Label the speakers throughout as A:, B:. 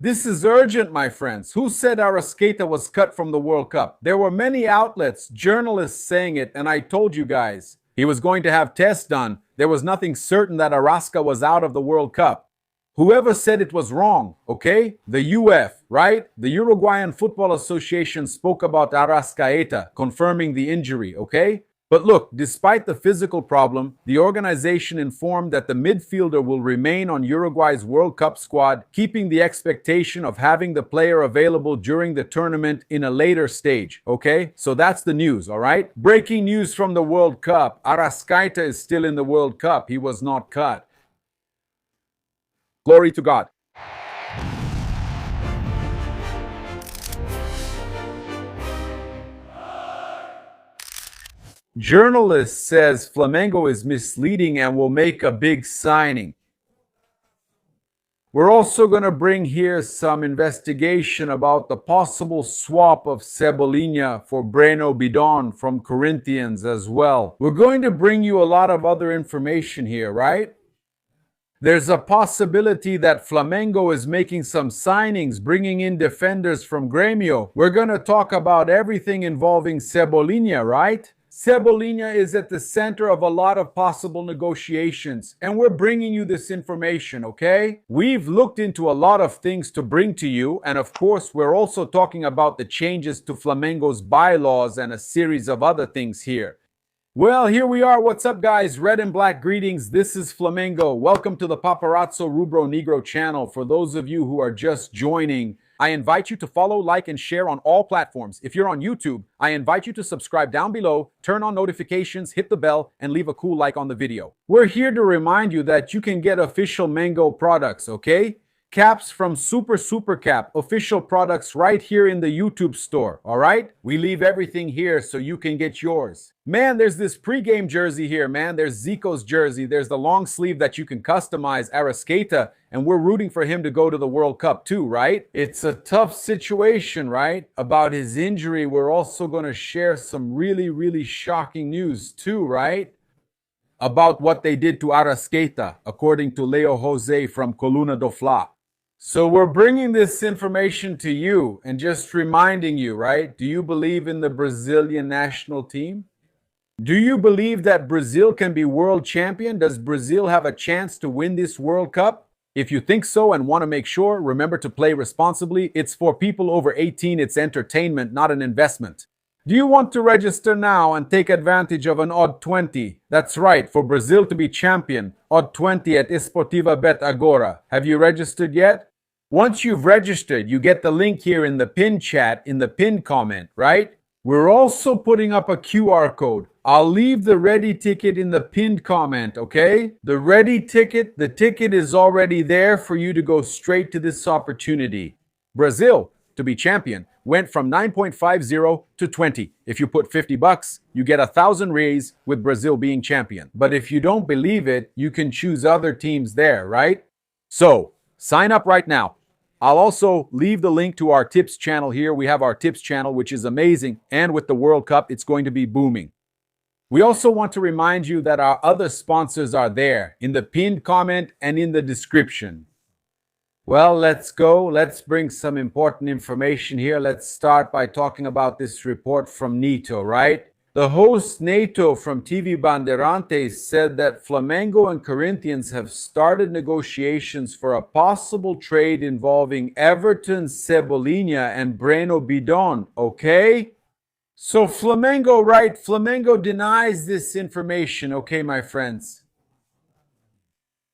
A: This is urgent, my friends. Who said Arrascaeta was cut from the World Cup? There were many outlets, journalists saying it, and I told you guys. He was going to have tests done. There was nothing certain that Arrasca was out of the World Cup. Whoever said it was wrong, okay? The UF, right? The Uruguayan Football Association spoke about Arrascaeta, confirming the injury, okay? But look, despite the physical problem, the organization informed that the midfielder will remain on Uruguay's World Cup squad, keeping the expectation of having the player available during the tournament in a later stage, okay? So that's the news, all right? Breaking news from the World Cup. Arrascaeta is still in the World Cup. He was not cut. Glory to God. Journalist says Flamengo is misleading and will make a big signing. We're also going to bring here some investigation about the possible swap of Cebolinha for Bidon from Corinthians as well. We're going to bring you a lot of other information here, right? There's a possibility that Flamengo is making some signings, bringing in defenders from Grêmio. We're going to talk about everything involving Cebolinha, right? Cebolinha is at the center of a lot of possible negotiations, and we're bringing you this information, okay? We've looked into a lot of things to bring to you, and of course, we're also talking about the changes to Flamengo's bylaws and a series of other things here. Well, here we are. What's up, guys? Red and black greetings. This is Flamengo. Welcome to the Paparazzo Rubro Negro channel. For those of you who are just joining, I invite you to follow, like, and share on all platforms. If you're on YouTube, I invite you to subscribe down below, turn on notifications, hit the bell, and leave a cool like on the video. We're here to remind you that you can get official Mango products, okay? Caps from Super Cap, official products right here in the YouTube store, all right? We leave everything here so you can get yours. Man, there's this pregame jersey here, man. There's Zico's jersey. There's the long sleeve that you can customize, Arrascaeta, and we're rooting for him to go to the World Cup too, right? It's a tough situation, right? About his injury, we're also going to share some really shocking news too, right? About what they did to Arrascaeta, according to Leo Jose from Coluna do Fla. So we're bringing this information to you and just reminding you, right? Do you believe in the Brazilian national team? Do you believe that Brazil can be world champion? Does Brazil have a chance to win this World Cup? If you think so and want to make sure, remember to play responsibly. It's for people over 18. It's entertainment, not an investment. Do you want to register now and take advantage of an odd 20? That's right, for Brazil to be champion, odd 20 at Esportiva Bet Agora. Have you registered yet? Once you've registered, you get the link here in the pinned chat, in the pinned comment, right? We're also putting up a QR code. I'll leave the ready ticket in the pinned comment, okay? The ready ticket, the ticket is already there for you to go straight to this opportunity. Brazil, to be champion, went from 9.50 to 20. If you put 50 bucks, you get 1,000 reais with Brazil being champion. But if you don't believe it, you can choose other teams there, right? So, sign up right now. I'll also leave the link to our tips channel here. We have our tips channel, which is amazing. And with the World Cup, it's going to be booming. We also want to remind you that our other sponsors are there in the pinned comment and in the description. Well, let's go. Let's bring some important information here. Let's start by talking about this report from Nito, right? The host Neto from TV Bandeirantes said that Flamengo and Corinthians have started negotiations for a possible trade involving Everton, Cebolinha, and Bidon, okay? So Flamengo, right? Flamengo denies this information, okay, my friends?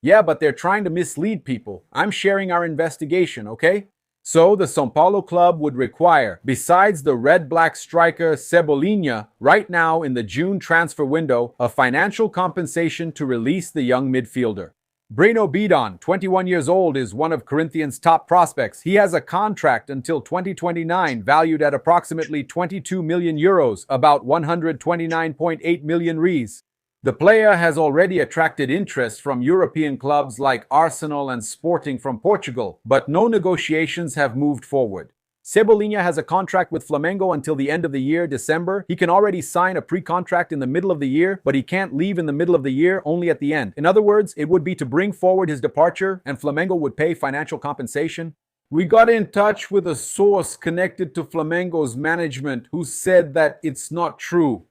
A: Yeah, but they're trying to mislead people. I'm sharing our investigation, okay? So the São Paulo club would require, besides the red-black striker Cebolinha, right now in the June transfer window, a financial compensation to release the young midfielder. Bidon, 21 years old, is one of Corinthians' top prospects. He has a contract until 2029, valued at approximately 22 million euros, about 129.8 million reais. The player has already attracted interest from European clubs like Arsenal and Sporting from Portugal, but no negotiations have moved forward. Cebolinha has a contract with Flamengo until the end of the year, December. He can already sign a pre-contract in the middle of the year, but he can't leave in the middle of the year, only at the end. In other words, it would be to bring forward his departure, and Flamengo would pay financial compensation. We got in touch with a source connected to Flamengo's management who said that it's not true.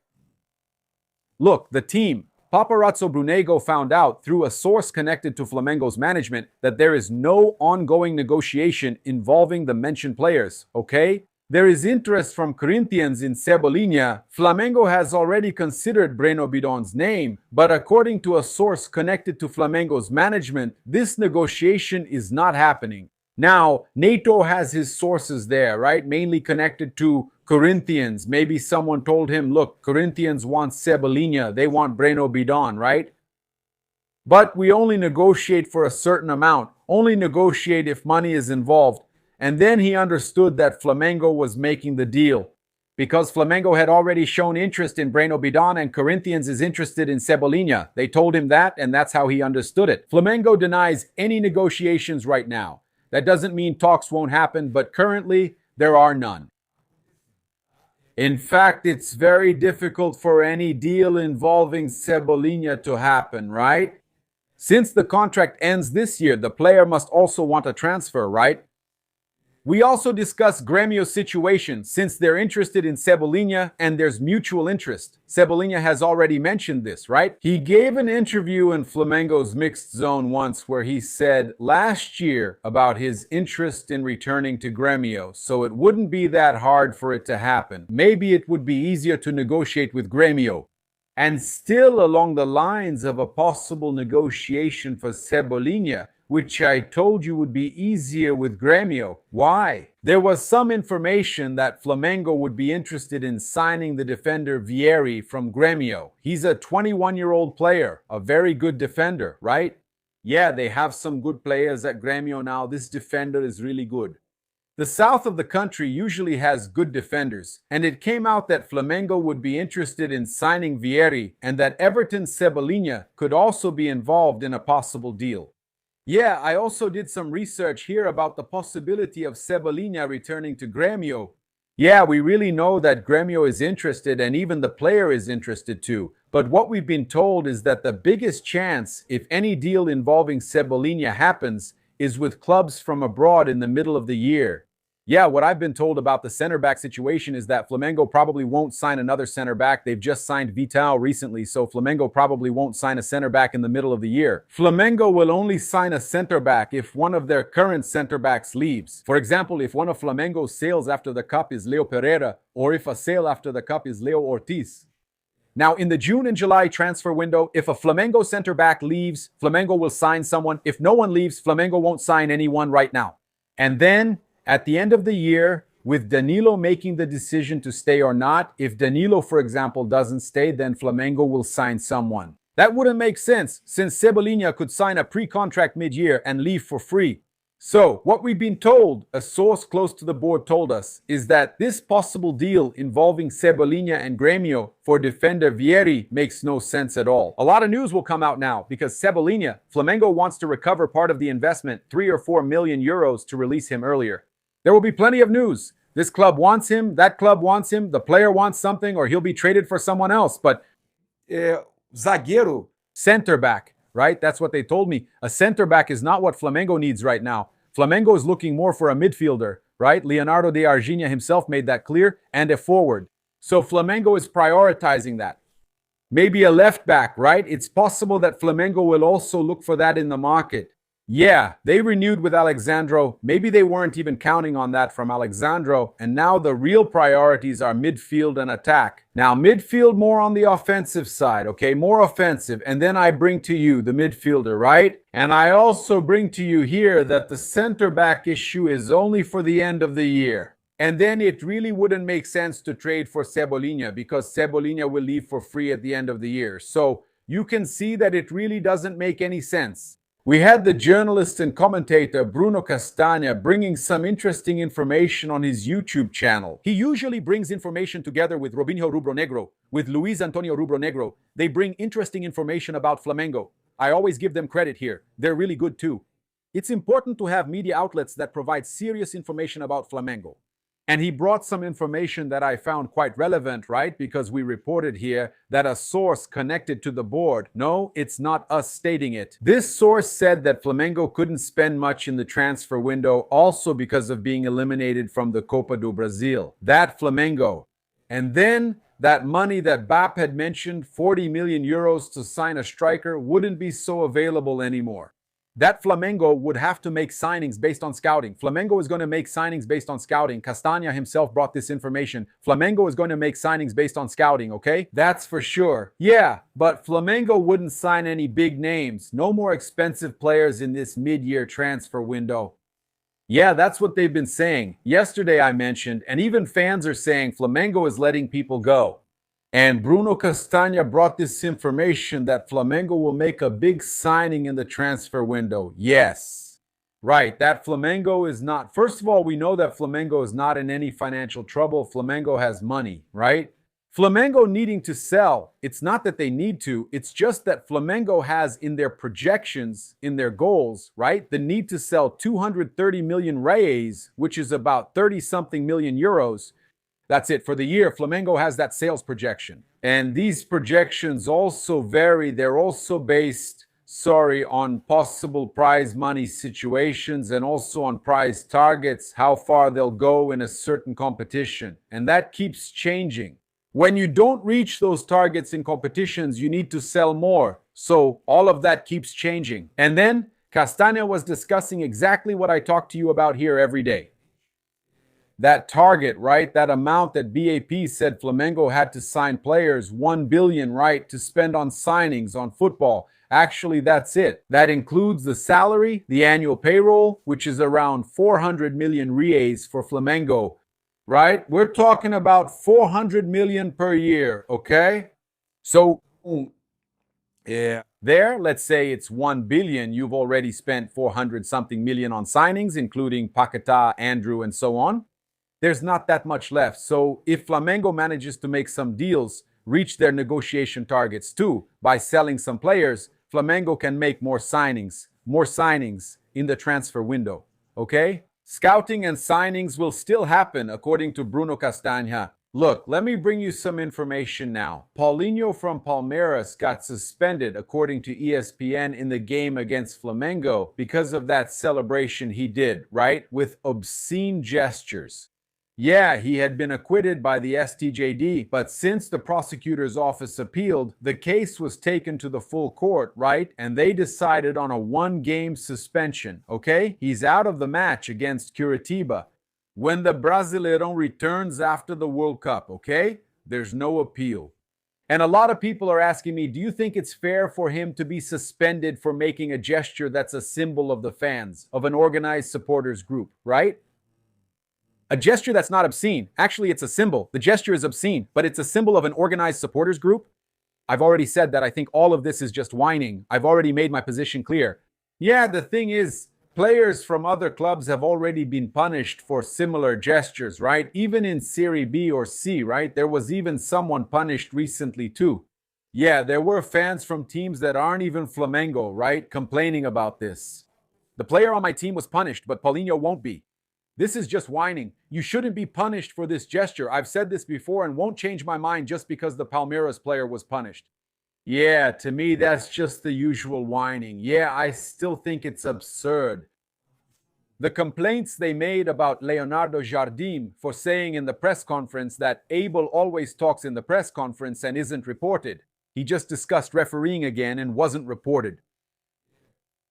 A: Look, the team, Paparazzo Brunego, found out through a source connected to Flamengo's management that there is no ongoing negotiation involving the mentioned players, okay? There is interest from Corinthians in Cebolinha. Flamengo has already considered Breno Bidon's name, but according to a source connected to Flamengo's management, this negotiation is not happening. Now, NATO has his sources there, right? Mainly connected to Corinthians. Maybe someone told him, look, Corinthians want Cebolinha, they want Breno Bidon, right? But we only negotiate for a certain amount, only negotiate if money is involved. And then he understood that Flamengo was making the deal. Because Flamengo had already shown interest in Breno Bidon and Corinthians is interested in Cebolinha. They told him that, and that's how he understood it. Flamengo denies any negotiations right now. That doesn't mean talks won't happen, but currently there are none. In fact, it's very difficult for any deal involving Cebolinha to happen, right? Since the contract ends this year, the player must also want a transfer, right? We also discussed Grêmio's situation since they're interested in Cebolinha and there's mutual interest. Cebolinha has already mentioned this, right? He gave an interview in Flamengo's Mixed Zone once where he said last year about his interest in returning to Grêmio, so it wouldn't be that hard for it to happen. Maybe it would be easier to negotiate with Grêmio. And still along the lines of a possible negotiation for Cebolinha, which I told you would be easier with Grêmio. Why? There was some information that Flamengo would be interested in signing the defender Vieri from Grêmio. He's a 21-year-old player, a very good defender, right? Yeah, they have some good players at Grêmio now. This defender is really good. The south of the country usually has good defenders, and it came out that Flamengo would be interested in signing Vieri and that Everton's Cebolinha could also be involved in a possible deal. Yeah, I also did some research here about the possibility of Cebolinha returning to Grêmio. Yeah, we really know that Grêmio is interested and even the player is interested too. But what we've been told is that the biggest chance, if any deal involving Cebolinha happens, is with clubs from abroad in the middle of the year. Yeah, what I've been told about the center back situation is that Flamengo probably won't sign another center back. They've just signed Vital recently, so Flamengo probably won't sign a center back in the middle of the year. Flamengo will only sign a center back if one of their current center backs leaves. For example, if one of Flamengo's sales after the Cup is Leo Pereira, or if a sale after the Cup is Leo Ortiz. Now, in the June and July transfer window, if a Flamengo center back leaves, Flamengo will sign someone. If no one leaves, Flamengo won't sign anyone right now. And then, at the end of the year, with Danilo making the decision to stay or not, if Danilo, for example, doesn't stay, then Flamengo will sign someone. That wouldn't make sense, since Cebolinha could sign a pre-contract mid-year and leave for free. So, what we've been told, a source close to the board told us, is that this possible deal involving Cebolinha and Grêmio for defender Vieri makes no sense at all. A lot of news will come out now because Cebolinha, Flamengo wants to recover part of the investment, 3 or 4 million euros, to release him earlier. There will be plenty of news. This club wants him, that club wants him, the player wants something, or he'll be traded for someone else. But zagueiro, center back, right? That's what they told me. A center back is not what Flamengo needs right now. Flamengo is looking more for a midfielder, right? Leonardo de Arginha himself made that clear, and a forward. So Flamengo is prioritizing that. Maybe a left back, right? It's possible that Flamengo will also look for that in the market. Yeah, they renewed with Alexandro. Maybe they weren't even counting on that from Alexandro. And now the real priorities are midfield and attack. Now, midfield more on the offensive side, okay? More offensive. And then I bring to you the midfielder, right? And I also bring to you here that the center back issue is only for the end of the year. And then it really wouldn't make sense to trade for Cebolinha because Cebolinha will leave for free at the end of the year. So you can see that it really doesn't make any sense. We had the journalist and commentator Bruno Castagna bringing some interesting information on his YouTube channel. He usually brings information together with Robinho Rubro-Negro, with Luis Antonio Rubro-Negro. They bring interesting information about Flamengo. I always give them credit here. They're really good too. It's important to have media outlets that provide serious information about Flamengo. And he brought some information that I found quite relevant, right? Because we reported here that a source connected to the board. No, it's not us stating it. This source said that Flamengo couldn't spend much in the transfer window also because of being eliminated from the Copa do Brasil. That Flamengo. And then that money that BAP had mentioned, 40 million euros to sign a striker, wouldn't be so available anymore. That Flamengo would have to make signings based on scouting. Flamengo is going to make signings based on scouting. Castagna himself brought this information. Flamengo is going to make signings based on scouting, okay? That's for sure. Yeah, but Flamengo wouldn't sign any big names. No more expensive players in this mid-year transfer window. Yeah, that's what they've been saying. Yesterday I mentioned, and even fans are saying Flamengo is letting people go. And Bruno Castagna brought this information that Flamengo will make a big signing in the transfer window. Yes. Right, that Flamengo is not... First of all, we know that Flamengo is not in any financial trouble. Flamengo has money, right? Flamengo needing to sell, it's not that they need to, it's just that Flamengo has in their projections, in their goals, right, the need to sell 230 million reais, which is about 30-something million euros. That's it. For the year, Flamengo has that sales projection. And these projections also vary. They're also based, on possible prize money situations and also on prize targets, how far they'll go in a certain competition. And that keeps changing. When you don't reach those targets in competitions, you need to sell more. So all of that keeps changing. And then Castagna was discussing exactly what I talk to you about here every day. That target, right? That amount that BAP said Flamengo had to sign players, 1 billion, right, to spend on signings, on football. Actually, that's it. That includes the salary, the annual payroll, which is around 400 million reais for Flamengo, right? We're talking about 400 million per year, okay? So, yeah. There, let's say it's 1 billion, you've already spent 400 something million on signings, including Paquetá, Andrew, and so on. There's not that much left. So if Flamengo manages to make some deals, reach their negotiation targets too, by selling some players, Flamengo can make more signings in the transfer window, okay? Scouting and signings will still happen, according to Bruno Castagna. Look, let me bring you some information now. Paulinho from Palmeiras got suspended, according to ESPN, in the game against Flamengo because of that celebration he did, right? With obscene gestures. Yeah, he had been acquitted by the STJD, but since the prosecutor's office appealed, the case was taken to the full court, right? And they decided on a 1-game suspension, okay? He's out of the match against Curitiba. When the Brasileirão returns after the World Cup, okay? There's no appeal. And a lot of people are asking me, do you think it's fair for him to be suspended for making a gesture that's a symbol of the fans, of an organized supporters group, right? A gesture that's not obscene. Actually, it's a symbol. The gesture is obscene, but it's a symbol of an organized supporters group. I've already said that I think all of this is just whining. I've already made my position clear. Yeah, the thing is, players from other clubs have already been punished for similar gestures, right? Even in Serie B or C, right? There was even someone punished recently too. Yeah, there were fans from teams that aren't even Flamengo, right? Complaining about this. The player on my team was punished, but Paulinho won't be. This is just whining. You shouldn't be punished for this gesture. I've said this before and won't change my mind just because the Palmeiras player was punished. Yeah, to me, that's just the usual whining. Yeah, I still think it's absurd. The complaints they made about Leonardo Jardim for saying in the press conference that Abel always talks in the press conference and isn't reported. He just discussed refereeing again and wasn't reported.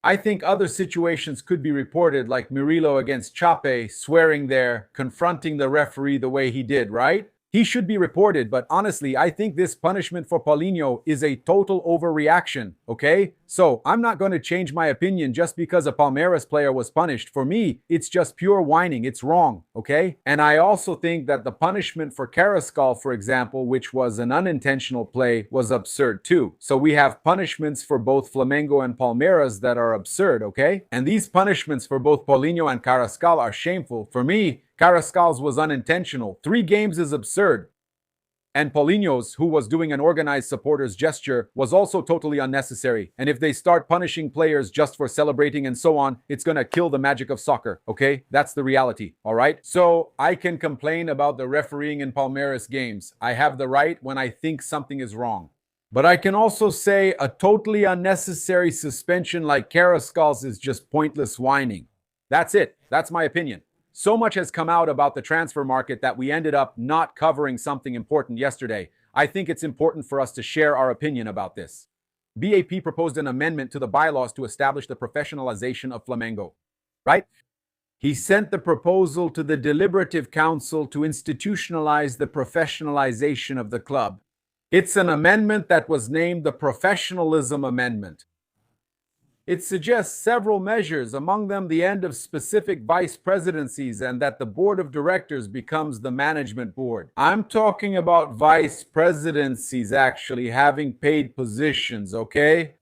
A: I think other situations could be reported, like Murilo against Chape, swearing there, confronting the referee the way he did, right? He should be reported, but honestly, I think this punishment for Paulinho is a total overreaction, okay? So, I'm not going to change my opinion just because a Palmeiras player was punished. For me, it's just pure whining. It's wrong, okay? And I also think that the punishment for Carrascal, for example, which was an unintentional play, was absurd too. So we have punishments for both Flamengo and Palmeiras that are absurd, okay? And these punishments for both Paulinho and Carrascal are shameful. For me, Carrascal's was unintentional. 3 games is absurd. And Paulinho's, who was doing an organized supporters gesture, was also totally unnecessary. And if they start punishing players just for celebrating and so on, it's gonna kill the magic of soccer, okay? That's the reality, all right? So I can complain about the refereeing in Palmeiras games. I have the right when I think something is wrong. But I can also say a totally unnecessary suspension like Carrascal's is just pointless whining. That's it. That's my opinion. So much has come out about the transfer market that we ended up not covering something important yesterday. I think it's important for us to share our opinion about this. BAP proposed an amendment to the bylaws to establish the professionalization of Flamengo, right? He sent the proposal to the Deliberative Council to institutionalize the professionalization of the club. It's an amendment that was named the Professionalism Amendment. It suggests several measures, among them the end of specific vice presidencies and that the board of directors becomes the management board. I'm talking about vice presidencies actually having paid positions, okay?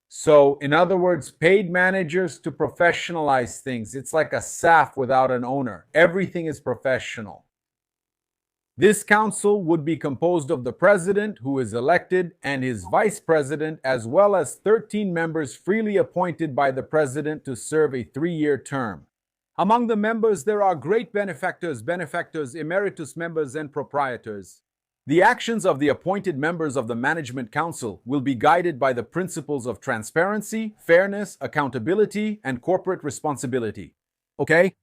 A: So, in other words, paid managers to professionalize things. It's like a SAF without an owner. Everything is professional. This council would be composed of the president, who is elected, and his vice president, as well as 13 members freely appointed by the president to serve a 3-year term. Among the members, there are great benefactors, emeritus members, and proprietors. The actions of the appointed members of the Management Council will be guided by the principles of transparency, fairness, accountability, and corporate responsibility. Okay?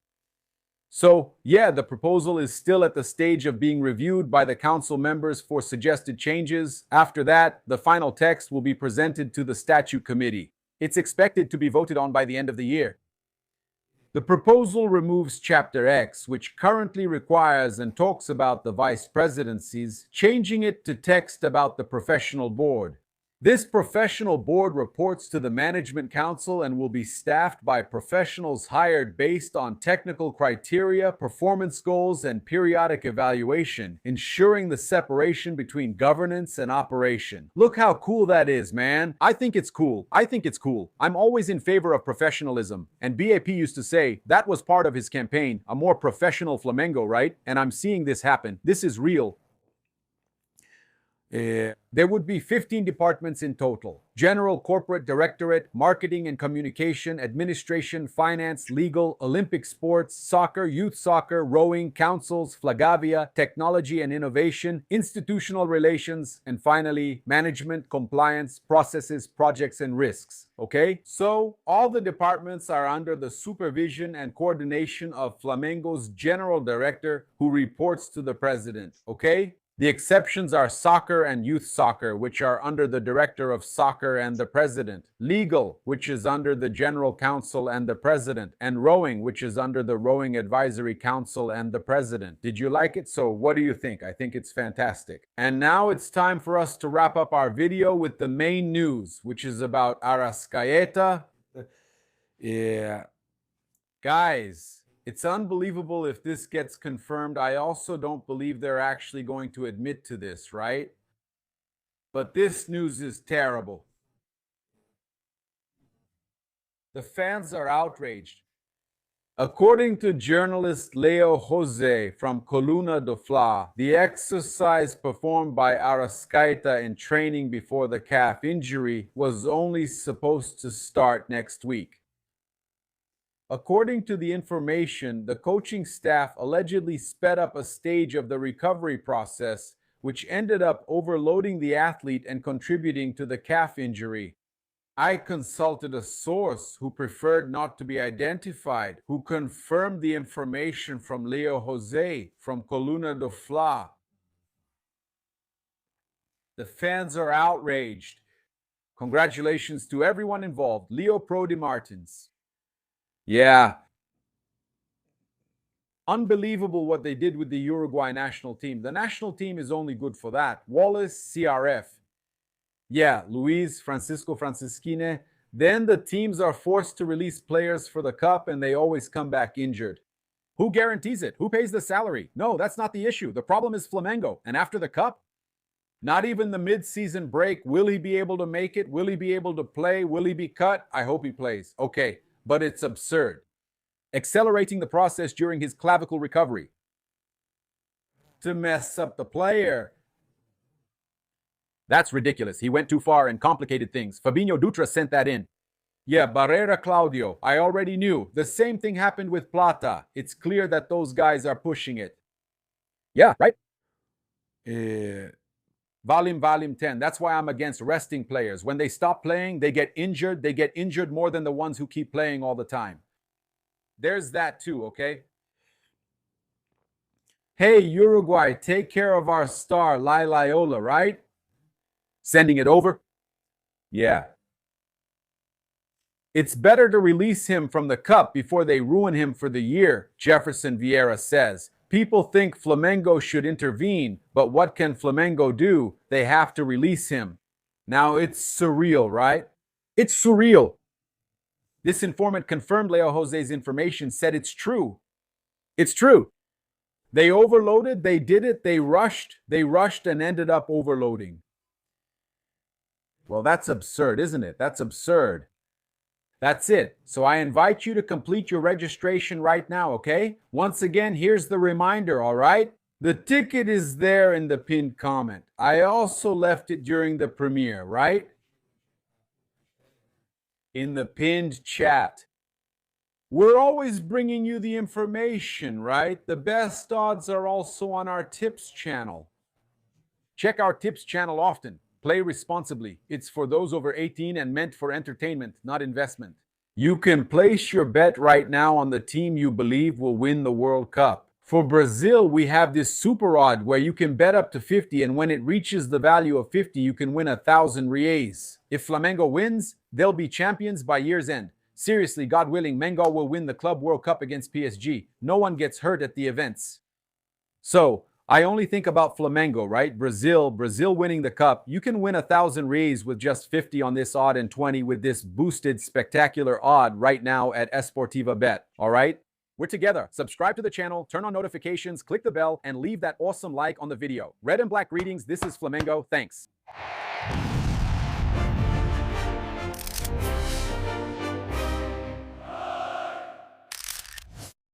A: So, yeah, the proposal is still at the stage of being reviewed by the council members for suggested changes. After that, the final text will be presented to the statute committee. It's expected to be voted on by the end of the year. The proposal removes Chapter X, which currently requires and talks about the vice presidencies, changing it to text about the professional board. This professional board reports to the Management Council and will be staffed by professionals hired based on technical criteria, performance goals, and periodic evaluation, ensuring the separation between governance and operation. Look how cool that is, man. I think it's cool. I'm always in favor of professionalism. And BAP used to say that was part of his campaign, a more professional Flamengo, right? And I'm seeing this happen. This is real. There would be 15 departments in total: General Corporate Directorate, Marketing and Communication, Administration, Finance, Legal, Olympic Sports, Soccer, Youth Soccer, Rowing, Councils, Flagavia, Technology and Innovation, Institutional Relations, and finally, Management, Compliance, Processes, Projects, and Risks. Okay? So, all the departments are under the supervision and coordination of Flamengo's General Director, who reports to the President. Okay? The exceptions are soccer and youth soccer, which are under the director of soccer and the president. Legal, which is under the general counsel and the president. And rowing, which is under the rowing advisory council and the president. Did you like it? So what do you think? I think it's fantastic. And now it's time for us to wrap up our video with the main news, which is about Arrascaeta. Yeah. Guys, it's unbelievable if this gets confirmed. I also don't believe they're actually going to admit to this, right? But this news is terrible. The fans are outraged. According to journalist Leo Jose from Coluna do Fla, the exercise performed by Arrascaeta in training before the calf injury was only supposed to start next week. According to the information, the coaching staff allegedly sped up a stage of the recovery process, which ended up overloading the athlete and contributing to the calf injury. I consulted a source who preferred not to be identified, who confirmed the information from Leo Jose from Coluna do Fla. The fans are outraged. Congratulations to everyone involved. Leo Pro de Martins. Yeah. Unbelievable what they did with the Uruguay national team. The national team is only good for that. Wallace, CRF. Yeah, Luis, Francisco Francisquine. Then the teams are forced to release players for the cup and they always come back injured. Who guarantees it? Who pays the salary? No, that's not the issue. The problem is Flamengo. And after the cup? Not even the mid-season break. Will he be able to make it? Will he be able to play? Will he be cut? I hope he plays. Okay. But it's absurd. Accelerating the process during his clavicle recovery to mess up the player. That's ridiculous. He went too far and complicated things. Fabinho Dutra sent that in. Yeah, Barrera Claudio. I already knew. The same thing happened with Plata. It's clear that those guys are pushing it. Yeah, right? Volume 10. That's why I'm against resting players. When they stop playing, they get injured. They get injured more than the ones who keep playing all the time. There's that too, okay? Hey, Uruguay, take care of our star, Laiola, right? Sending it over? Yeah. It's better to release him from the cup before they ruin him for the year, Jefferson Vieira says. People think Flamengo should intervene, but what can Flamengo do? They have to release him. Now it's surreal, right? It's surreal. This informant confirmed Leo Jose's information, said it's true. It's true. They overloaded, they did it, they rushed and ended up overloading. Well, that's absurd, isn't it? That's absurd. That's it. So I invite you to complete your registration right now, okay? Once again, here's the reminder, all right? The ticket is there in the pinned comment. I also left it during the premiere, right? In the pinned chat. We're always bringing you the information, right? The best odds are also on our tips channel. Check our tips channel often. Play responsibly. It's for those over 18 and meant for entertainment, not investment. You can place your bet right now on the team you believe will win the World Cup. For Brazil, we have this super odd where you can bet up to 50, and when it reaches the value of 50, you can win 1,000 reais. If Flamengo wins, they'll be champions by year's end. Seriously, God willing, Mengo will win the Club World Cup against PSG. No one gets hurt at the events. So, I only think about Flamengo, right? Brazil winning the cup. You can win 1,000 reais with just 50 on this odd and 20 with this boosted spectacular odd right now at Esportiva Bet, all right? We're together. Subscribe to the channel, turn on notifications, click the bell, and leave that awesome like on the video. Red and black greetings. This is Flamengo. Thanks.